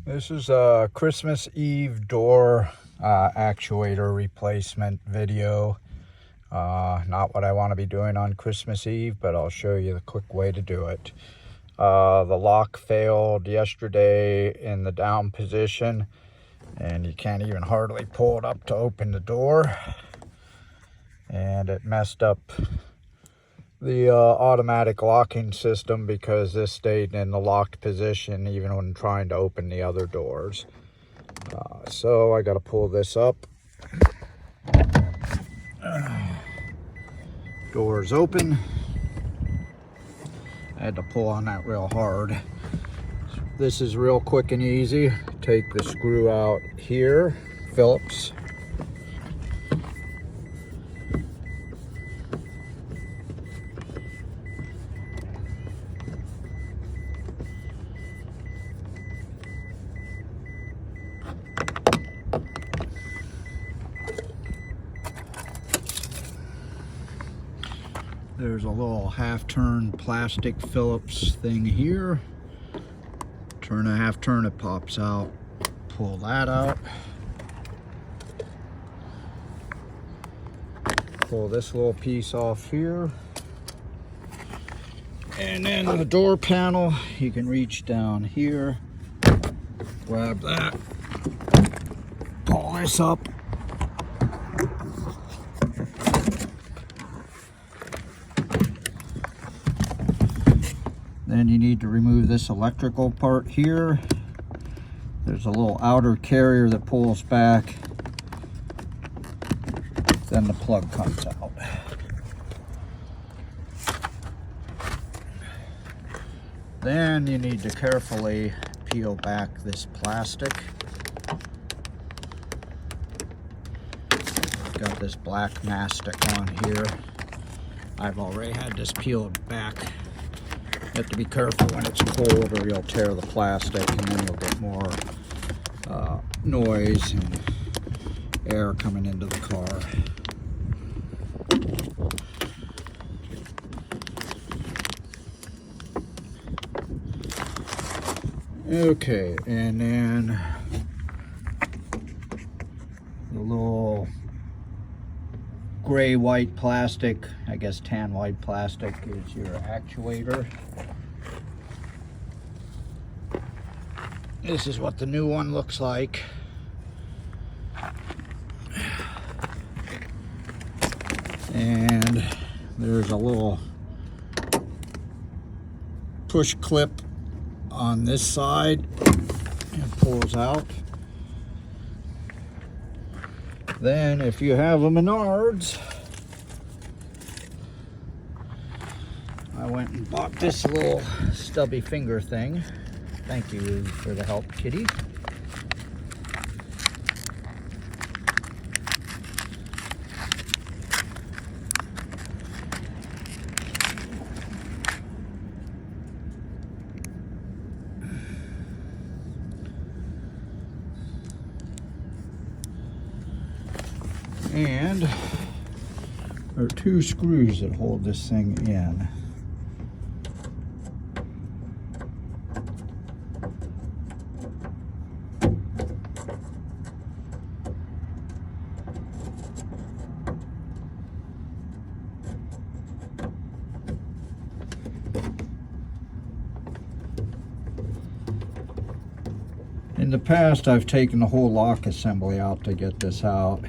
This is a Christmas Eve door actuator replacement video. Not what I want to be doing on Christmas Eve, but I'll show you the quick way to do it. The lock failed yesterday in the down position, and you can't even hardly pull it up to open the door. And it messed up the automatic locking system because this stayed in the locked position even when trying to open the other doors. So I got to pull this up. Doors open. I had to pull on that real hard. This is real quick and easy. Take the screw out here, Phillips. There's a little half-turn plastic Phillips thing here. Turn a half-turn, it pops out. Pull that out. Pull this little piece off here. And then the door panel, you can reach down here, grab that, pull this up. Then you need to remove this electrical part here. There's a little outer carrier that pulls back. Then the plug comes out. Then you need to carefully peel back this plastic. Got this black mastic on here. I've already had this peeled back. You have to be careful when it's cold or you'll tear the plastic, and then you'll get more noise and air coming into the car. Okay, and then the little gray-white plastic, I guess tan-white plastic, is your actuator. This is what the new one looks like. And there's a little push clip on this side. It pulls out. Then if you have a Menards, I went and bought this little stubby finger thing. Thank you for the help, kitty. And there are two screws that hold this thing in. In the past, I've taken the whole lock assembly out to get this out,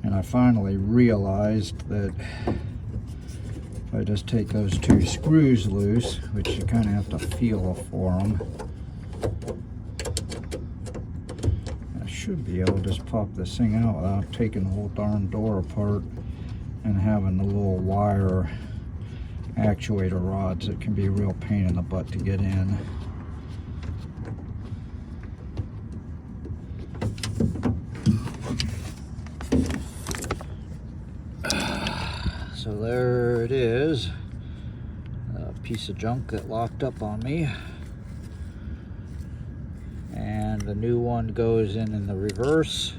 and I finally realized that if I just take those two screws loose, which you kind of have to feel for them, I should be able to just pop this thing out without taking the whole darn door apart and having the little wire actuator rods that can be a real pain in the butt to get in. So there it is, a piece of junk that locked up on me. And the new one goes in the reverse.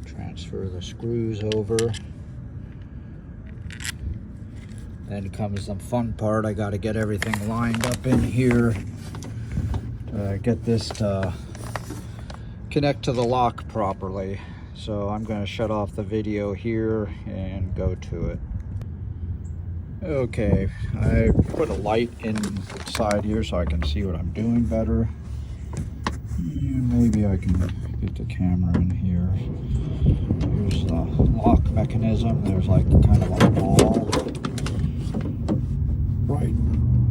Transfer the screws over. Then comes the fun part. I got to get everything lined up in here get this to connect to the lock properly. So I'm going to shut off the video here and go to it. Okay, I put a light inside here so I can see what I'm doing better. Maybe I can get the camera in here. Here's the lock mechanism. There's like kind of a ball right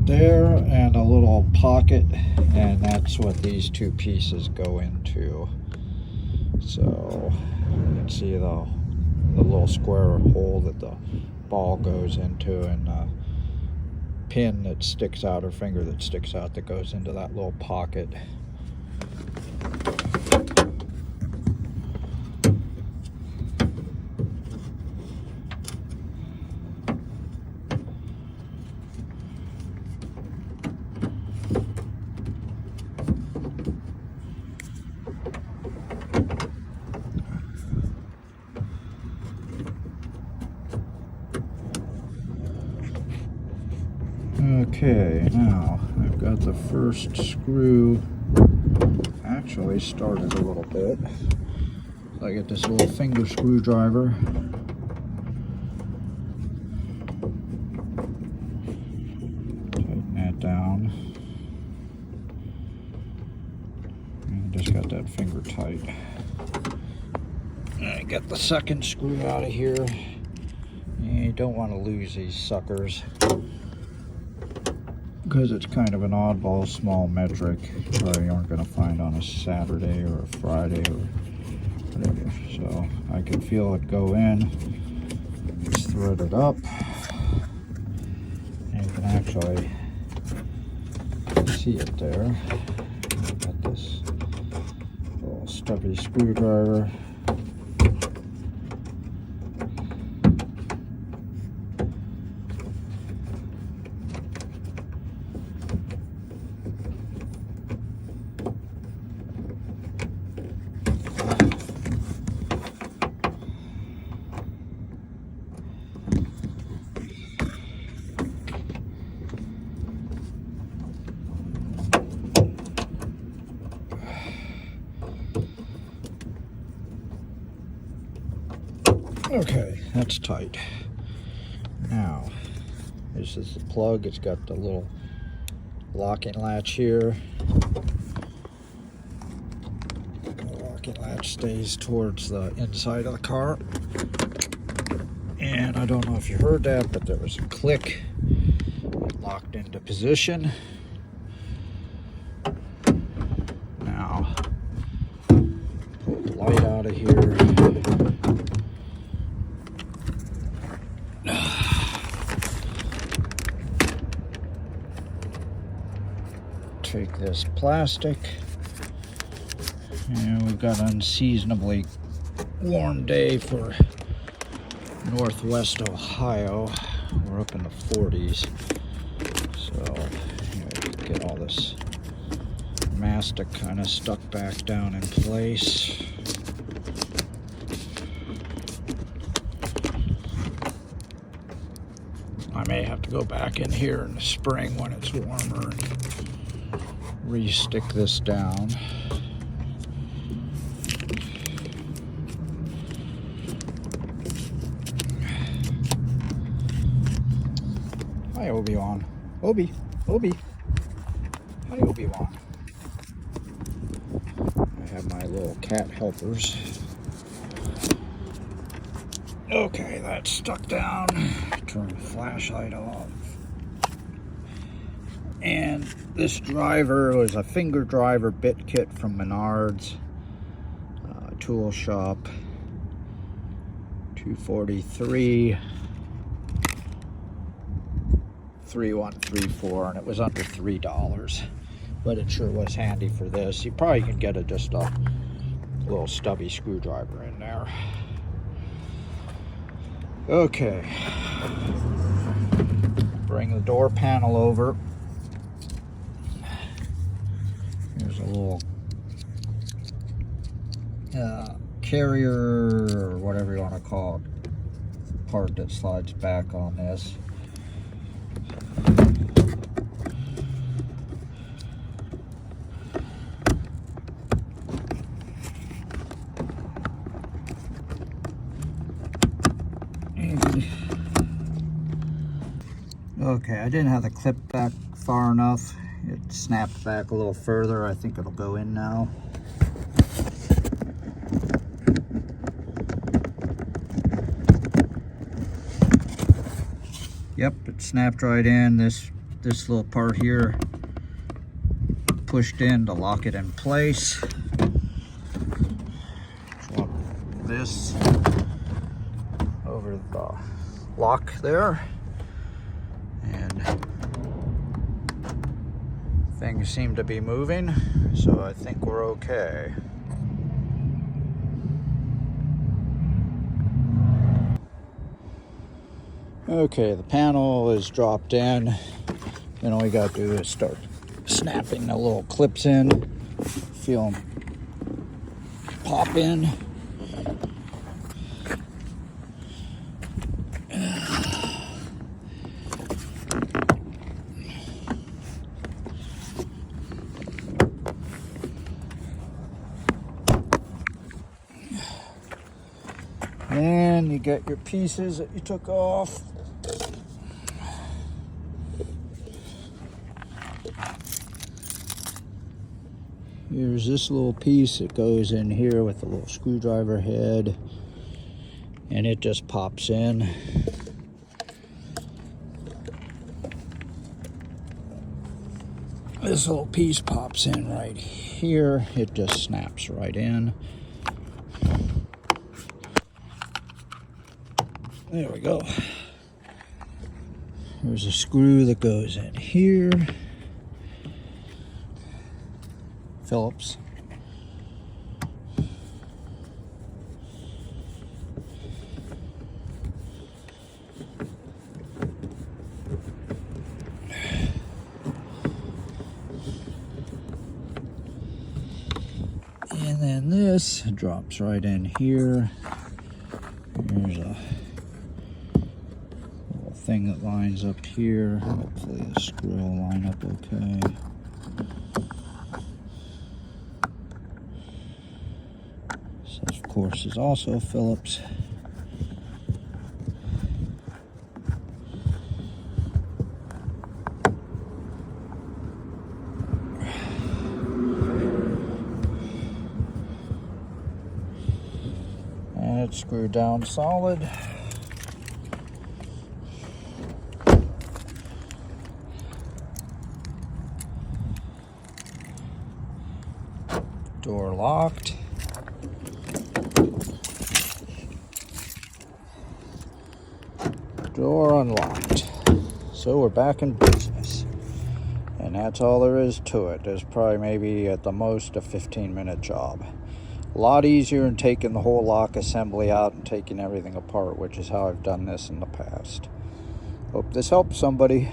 there and a little pocket, and that's what these two pieces go into. So you can see the little square hole that the ball goes into, and the pin that sticks out, or finger that sticks out, that goes into that little pocket. Okay, now I've got the first screw actually started a little bit. So I get this little finger screwdriver. Tighten that down. And just got that finger tight. And I got the second screw out of here. You don't want to lose these suckers, because it's kind of an oddball small metric probably you aren't going to find on a Saturday or a Friday or whatever. So I can feel it go in. It's threaded up, and you can actually see it there. I've got this little stubby screwdriver. Okay, that's tight. Now, this is the plug. It's got the little locking latch here. The locking latch stays towards the inside of the car. And I don't know if you heard that, but there was a click. It locked into position. Now, pull the light out of here. Take this plastic, and we've got an unseasonably warm day for Northwest Ohio. We're up in the 40s, so you get all this mastic kind of stuck back down in place. I may have to go back in here in the spring when it's warmer and re-stick this down. Hi, Obi-Wan. Obi. Hi, Obi-Wan. I have my little cat helpers. Okay, that's stuck down. Turn the flashlight off. And this driver was a finger driver bit kit from Menards tool shop. $243 3134, and it was under $3, but it sure was handy for this. You probably can get just a little stubby screwdriver in there. Okay, bring the door panel over. Here's a little carrier, or whatever you want to call it, part that slides back on this. Okay, I didn't have the clip back far enough. It snapped back a little further. I think it'll go in now. Yep, it snapped right in. This little part here pushed in to lock it in place. Swap this over the lock there, and things seem to be moving, so I think we're okay. Okay, the panel is dropped in. Then all we gotta do is start snapping the little clips in. Feel them pop in. Then you get your pieces that you took off. Here's this little piece that goes in here with a little screwdriver head, and it just pops in. This little piece pops in right here. It just snaps right in. There we go. There's a screw that goes in here. Philips. And then this drops right in here. There's a little thing that lines up here. Hopefully the screw will line up okay. This, of course, is also Philips. And it's screwed down solid. Door locked. Door unlocked. So we're back in business. And that's all there is to it. There's probably maybe at the most a 15-minute job. A lot easier than taking the whole lock assembly out and taking everything apart, which is how I've done this in the past. Hope this helps somebody.